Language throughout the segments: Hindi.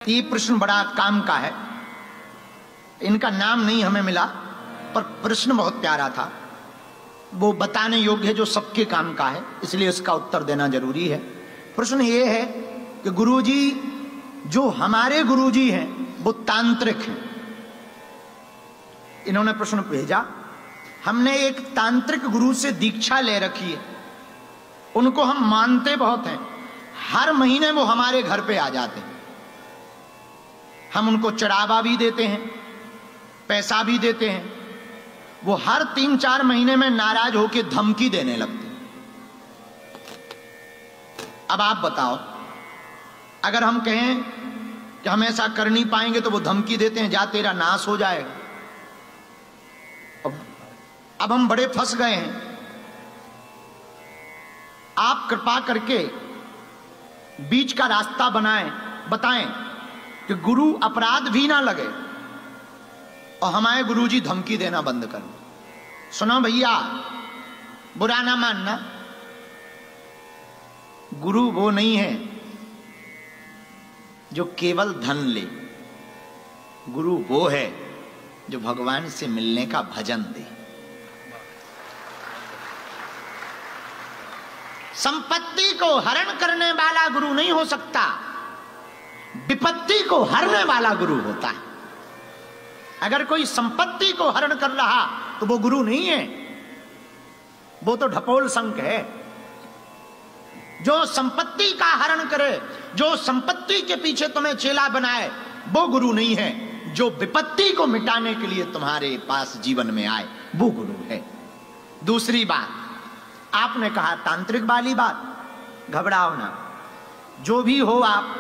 ये प्रश्न बड़ा काम का है, इनका नाम नहीं हमें मिला, पर प्रश्न बहुत प्यारा था, वो बताने योग्य है, जो सबके काम का है, इसलिए इसका उत्तर देना जरूरी है। प्रश्न ये है कि गुरुजी, जो हमारे गुरुजी हैं वो तांत्रिक हैं। इन्होंने प्रश्न भेजा, हमने एक तांत्रिक गुरु से दीक्षा ले रखी है, उनको हम मानते बहुत हैं, हर महीने वो हमारे घर पे आ जाते हैं, हम उनको चढ़ावा भी देते हैं, पैसा भी देते हैं, वो हर 3-4 महीने में नाराज होकर धमकी देने लगते हैं। अब आप बताओ, अगर हम कहें कि हम ऐसा कर नहीं पाएंगे तो वो धमकी देते हैं, जा तेरा नाश हो जाएगा। अब हम बड़े फंस गए हैं। आप कृपा करके बीच का रास्ता बनाएं, बताएं कि गुरु अपराध भी ना लगे और हमारे गुरुजी धमकी देना बंद कर दें। सुनो भैया, बुरा ना मानना, गुरु वो नहीं है जो केवल धन ले, गुरु वो है जो भगवान से मिलने का भजन दे। संपत्ति को हरण करने वाला गुरु नहीं हो सकता, विपत्ति को हरने वाला गुरु होता है। अगर कोई संपत्ति को हरण कर रहा तो वो गुरु नहीं है, वो तो ढपोल संक है। जो संपत्ति का हरण करे, जो संपत्ति के पीछे तुम्हें चेला बनाए, वो गुरु नहीं है। जो विपत्ति को मिटाने के लिए तुम्हारे पास जीवन में आए, वो गुरु है। दूसरी बात, आपने कहा तांत्रिक वाली बात, घबराओ ना, जो भी हो आप,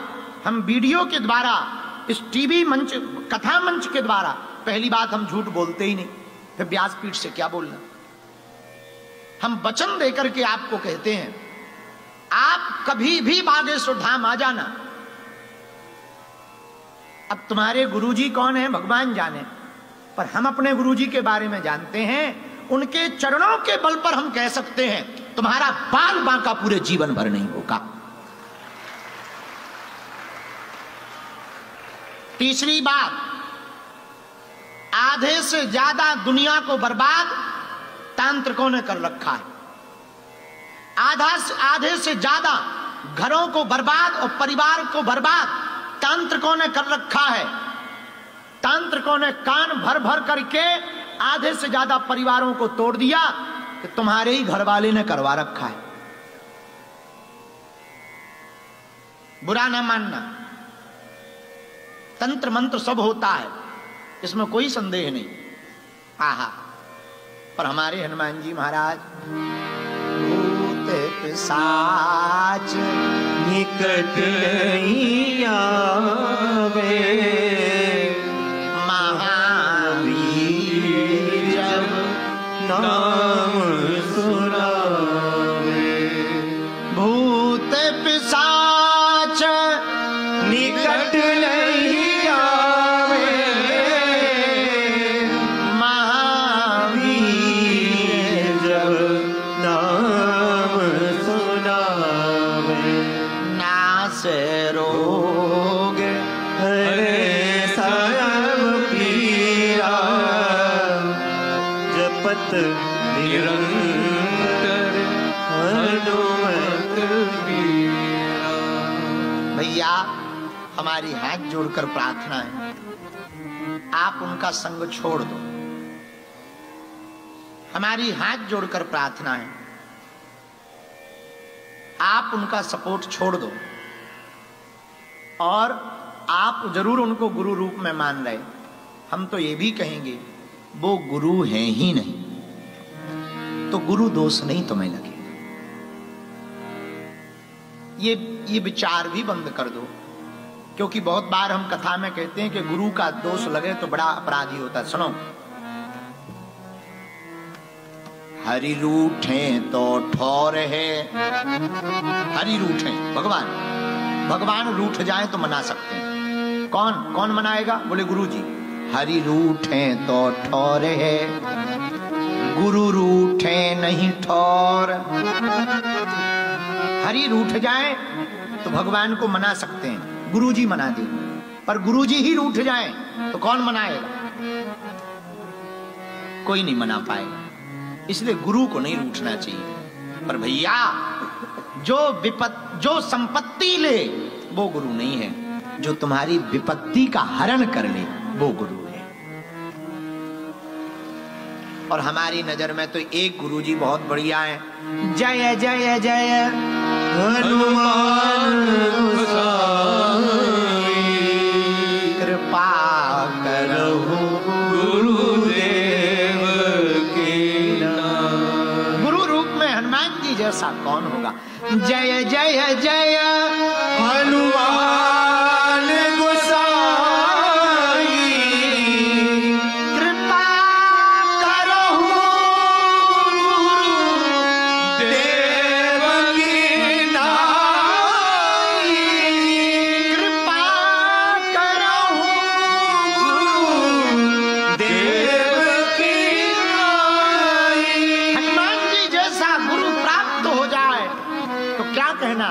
हम वीडियो के द्वारा, इस टीवी मंच, कथा मंच के द्वारा, पहली बात हम झूठ बोलते ही नहीं, फिर व्यासपीठ से क्या बोलना। हम वचन देकर के आपको कहते हैं, आप कभी भी बागेश्वर धाम आ जाना। अब तुम्हारे गुरुजी कौन है भगवान जाने, पर हम अपने गुरुजी के बारे में जानते हैं। उनके चरणों के बल पर हम कह सकते हैं तुम्हारा बाल बांका पूरे जीवन भर नहीं होगा। तीसरी बात, आधे से ज्यादा दुनिया को बर्बाद तांत्रिकों ने कर रखा है। आधे से ज्यादा घरों को बर्बाद और परिवार को बर्बाद तांत्रिकों ने कर रखा है। तांत्रिकों ने कान भर भर करके आधे से ज्यादा परिवारों को तोड़ दिया कि तुम्हारे ही घर वाले ने करवा रखा है। बुरा ना मानना, तंत्र मंत्र सब होता है, इसमें कोई संदेह नहीं। आहा, पर हमारे हनुमान जी महाराज, भूत पिशाच निकट नहीं आवे, महावीर जब नाम सुनावे। भूत पिशाच निकट नहीं आवे, महावीर जब नाम सुनावे। नास रोग हरे सब पीरा, जपत निरंतर हनुमत पीरा। भैया, हमारी हाथ जोड़कर प्रार्थना है, आप उनका संग छोड़ दो। हमारी हाथ जोड़कर प्रार्थना है, आप उनका सपोर्ट छोड़ दो। और आप जरूर उनको गुरु रूप में मान रहे, हम तो ये भी कहेंगे वो गुरु हैं ही नहीं, तो गुरु दोष नहीं तुम्हें लगेगा। ये विचार भी बंद कर दो, क्योंकि बहुत बार हम कथा में कहते हैं कि गुरु का दोष लगे तो बड़ा अपराधी होता है। सुनो, हरि रूठे तो ठौर है, हरि रूठे भगवान रूठ जाए तो मना सकते हैं। कौन मनाएगा? बोले गुरु जी। हरि रूठे तो ठौर है, गुरु रूठे नहीं ठौर। हरि रूठ जाए तो भगवान को मना सकते हैं, गुरु जी मना दे। पर गुरुजी ही रूठ जाएं तो कौन मनाएगा? कोई नहीं मना पाएगा। इसलिए गुरु को नहीं रूठना चाहिए। पर भैया जो संपत्ति ले वो गुरु नहीं है, जो तुम्हारी विपत्ति का हरण कर ले वो गुरु है। और हमारी नजर में तो एक गुरुजी बहुत बढ़िया है, जय जय जय हनुमान गोसाई, कृपा करहु गुरुदेव की नाम। गुरु रूप में हनुमान जी जैसा कौन होगा? जय जय जय हनुमान गोसाई, कृपा करहु गुरुदेव की नाई, कृपा करहु गुरुदेव की नाई। हनुमान जी जैसा गुरु प्राप्त हो जाए तो क्या कहना।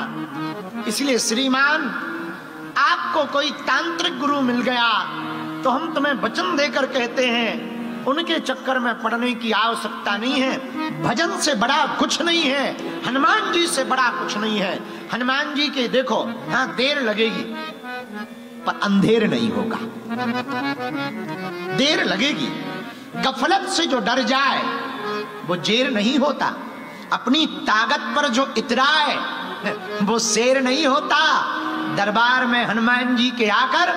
इसलिए श्रीमान, आपको कोई तांत्रिक गुरु मिल गया तो हम तुम्हें वचन देकर कहते हैं, उनके चक्कर में पड़ने की आवश्यकता नहीं है। भजन से बड़ा कुछ नहीं है, हनुमान जी से बड़ा कुछ नहीं है। हनुमान जी के देखो, हाँ देर लगेगी पर अंधेर नहीं होगा। देर लगेगी, गफलत से जो डर जाए वो जेर नहीं होता। अपनी ताकत पर जो इतराए वो शेर नहीं होता। दरबार में हनुमान जी के आकर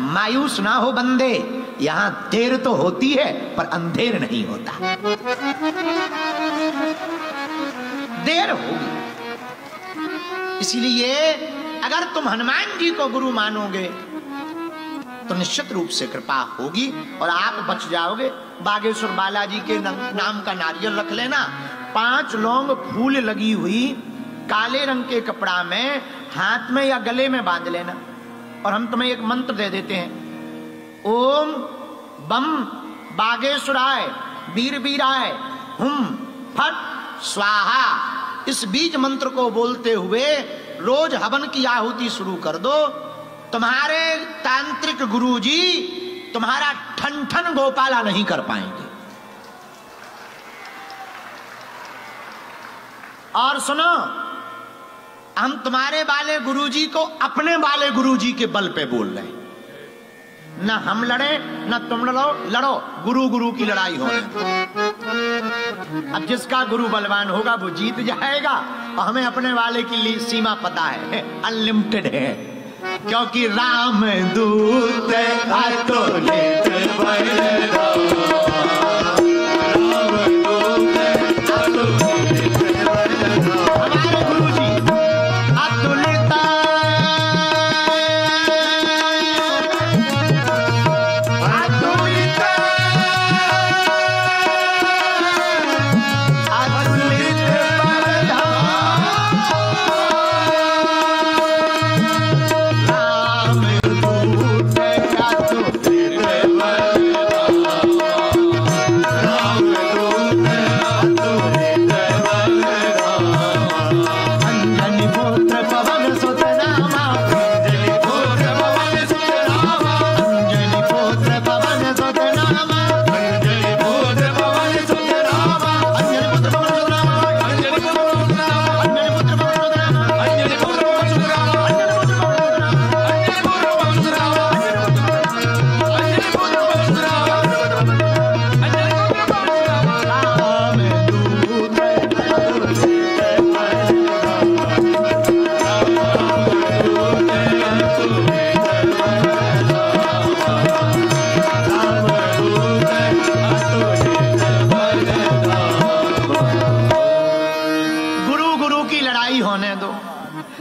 मायूस ना हो बंदे, यहां देर तो होती है पर अंधेर नहीं होता। देर होगी। इसलिए अगर तुम हनुमान जी को गुरु मानोगे तो निश्चित रूप से कृपा होगी और आप बच जाओगे। बागेश्वर बालाजी के नाम का नारियल रख लेना, 5 लौंग फूल लगी हुई काले रंग के कपड़ा में हाथ में या गले में बांध लेना। और हम तुम्हें एक मंत्र दे देते हैं, ओम बम बागेश्वराय वीर वीराय हुम फट स्वाहा। इस बीज मंत्र को बोलते हुए रोज हवन की आहुति शुरू कर दो। तुम्हारे तांत्रिक गुरुजी तुम्हारा ठन ठन गोपाला नहीं कर पाएंगे। और सुनो, हम तुम्हारे वाले गुरुजी को अपने वाले गुरुजी के बल पे बोल रहे हैं। ना हम लड़े ना तुम लड़ो, गुरु गुरु की लड़ाई हो रही। अब जिसका गुरु बलवान होगा वो जीत जाएगा। और हमें अपने वाले की सीमा पता है, अनलिमिटेड है, क्योंकि राम दूत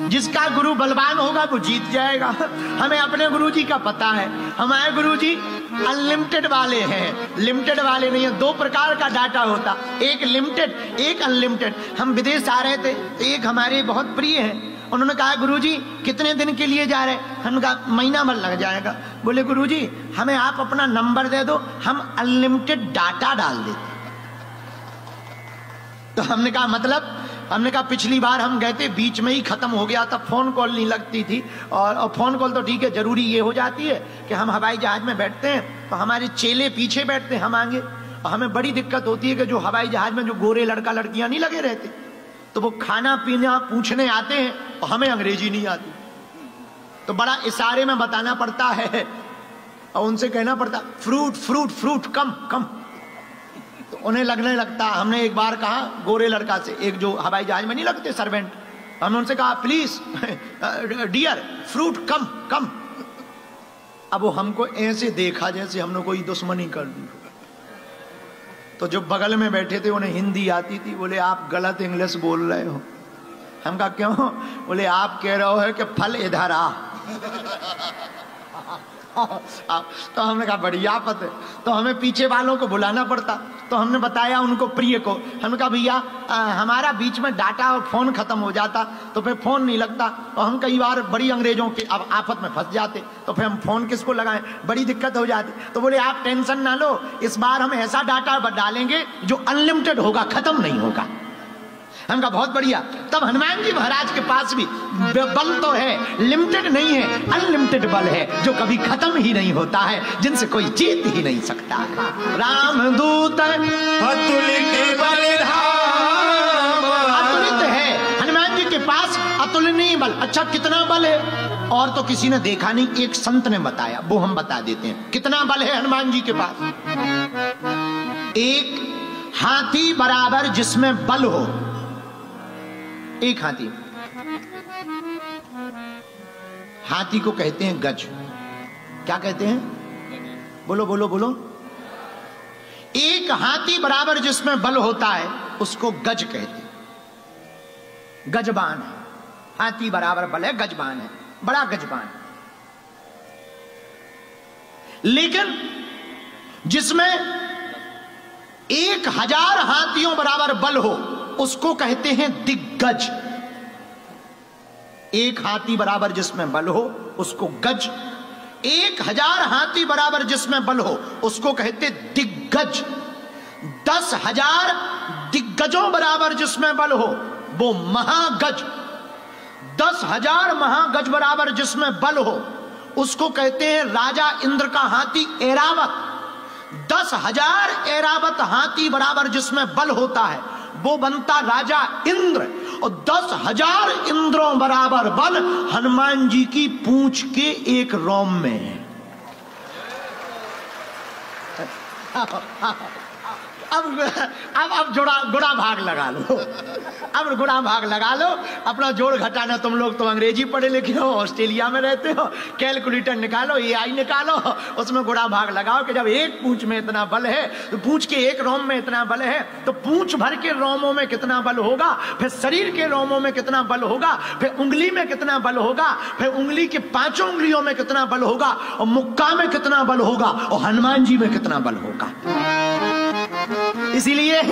जिसका गुरु बलवान होगा वो जीत जाएगा। हमें अपने गुरुजी का पता है। हमारे गुरुजी अनलिमिटेड वाले हैं, लिमिटेड वाले नहीं है। 2 प्रकार का डाटा होता, एक लिमिटेड एक अनलिमिटेड। हम विदेश आ रहे थे, एक हमारे बहुत प्रिय हैं, उन्होंने कहा गुरुजी कितने दिन के लिए जा रहे हैं? हमने कहा महीना भर लग जाएगा। बोले गुरुजी हमें आप अपना नंबर दे दो, हम अनलिमिटेड डाटा डाल देते। तो हमने कहा मतलब हमने कहा पिछली बार हम गए थे बीच में ही खत्म हो गया था, फोन कॉल नहीं लगती थी। और फोन कॉल तो ठीक है, जरूरी ये हो जाती है कि हम हवाई जहाज में बैठते हैं तो हमारे चेले पीछे बैठते हैं, हम आगे। और हमें बड़ी दिक्कत होती है कि जो हवाई जहाज में जो गोरे लड़का लड़कियां नहीं लगे रहते, तो वो खाना पीना पूछने आते हैं और हमें अंग्रेजी नहीं आती, तो बड़ा इशारे में बताना पड़ता है और उनसे कहना पड़ता फ्रूट फ्रूट फ्रूट कम कम, तो उन्हें लगने लगता। हमने एक बार कहा गोरे लड़का से, एक जो हवाई जहाज में नहीं लगते सर्वेंट, हमने उनसे कहा प्लीज डियर फ्रूट कम कम। अब वो हमको ऐसे देखा जैसे हमने कोई दुश्मनी कर दी। तो जो बगल में बैठे थे उन्हें हिंदी आती थी, बोले आप गलत इंग्लिश बोल रहे हो। हम कहा क्यों? बोले आप कह रहे हो कि फल इधर आ। तो हमने कहा बढ़िया आफत है, तो हमें पीछे वालों को बुलाना पड़ता। तो हमने बताया उनको प्रिय को, हमने कहा भैया हमारा बीच में डाटा और फोन खत्म हो जाता तो फिर फोन नहीं लगता, और हम कई बार बड़ी अंग्रेजों के अब आफत में फंस जाते, तो फिर हम फोन किसको लगाएं, बड़ी दिक्कत हो जाती। तो बोले आप टेंशन ना लो, इस बार हम ऐसा डाटा डालेंगे जो अनलिमिटेड होगा, खत्म नहीं होगा। हम कहा बहुत बढ़िया। तब हनुमान जी महाराज के पास भी बल तो है, लिमिटेड नहीं है, अनलिमिटेड बल है जो कभी खत्म ही नहीं होता है, जिनसे कोई जीत ही नहीं सकता है। रामदूत अतुलित है हनुमान जी के पास, अतुलनीय बल। अच्छा कितना बल है? और तो किसी ने देखा नहीं, एक संत ने बताया, वो हम बता देते हैं कितना बल है हनुमान जी के पास। एक हाथी बराबर जिसमें बल हो, एक हाथी, हाथी को कहते हैं गज। क्या कहते हैं? बोलो बोलो बोलो। एक हाथी बराबर जिसमें बल होता है उसको गज कहते हैं। गजबान है, हाथी बराबर बल है, गजबान है, बड़ा गजबान। लेकिन जिसमें 1000 हाथियों बराबर बल हो उसको कहते हैं दिग्गज। एक हाथी बराबर जिसमें बल हो उसको गज, 1000 हाथी बराबर जिसमें बल हो उसको कहते दिग्गज। 10,000 दिग्गजों बराबर जिसमें बल हो वो महागज। 10,000 महागज बराबर जिसमें बल हो उसको कहते हैं राजा इंद्र का हाथी ऐरावत। 10,000 ऐरावत हाथी बराबर जिसमें बल होता है वो बनता राजा इंद्र। और 10,000 इंद्रों बराबर बल हनुमान जी की पूंछ के एक रोम में है। अब गुणा भाग लगा लो, अब गुणा भाग लगा लो, अपना जोड़ घटाना। तुम लोग तो अंग्रेजी पढ़े लिखे हो, ऑस्ट्रेलिया में रहते हो, कैलकुलेटर निकालो, AI निकालो, उसमें गुणा भाग लगाओ कि जब एक पूंछ में इतना बल है तो पूंछ के एक रोम में इतना बल है तो पूंछ भर के रोमों में कितना बल होगा, फिर शरीर के रोमों में कितना बल होगा, फिर उंगली में कितना बल होगा, फिर उंगली के 5 उंगलियों में कितना बल होगा, और मुक्का में कितना बल होगा, और हनुमान जी में कितना बल होगा। इसीलिए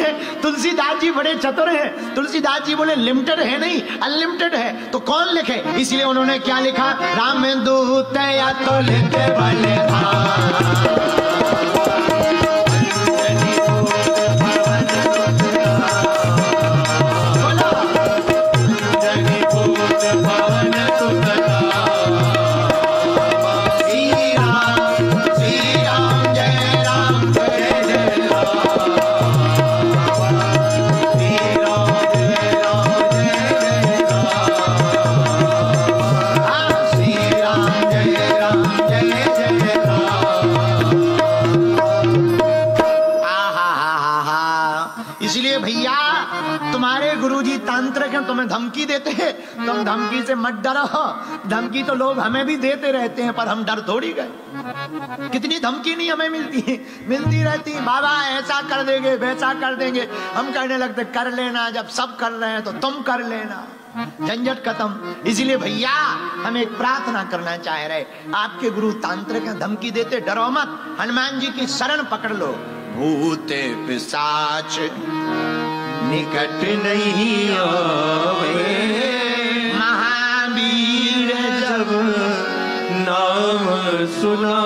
तुलसीदास जी बड़े चतुर हैं। तुलसीदास जी बोले लिमिटेड है नहीं, अनलिमिटेड है। तो कौन लिखे? इसलिए उन्होंने क्या लिखा? रामदूत अतुलित बलधाम। तुम्हें धमकी देते हैं, तुम धमकी से मत डरो। धमकी तो लोग हमें भी देते रहते हैं पर हम डर थोड़ी गए। कितनी धमकी नहीं हमें मिलती रहती, बाबा ऐसा कर देंगे वैसा कर देंगे। हम कहने लगते कर लेना, जब सब कर रहे हैं तो तुम कर लेना, झंझट खत्म। इसीलिए भैया हम एक प्रार्थना करना चाह रहे, आपके गुरु तांत्रिक धमकी देते, डरो मत, हनुमान जी की शरण पकड़ लो। भूते पिशाच निकट नहीं आवे, महावीर जब नाम सुना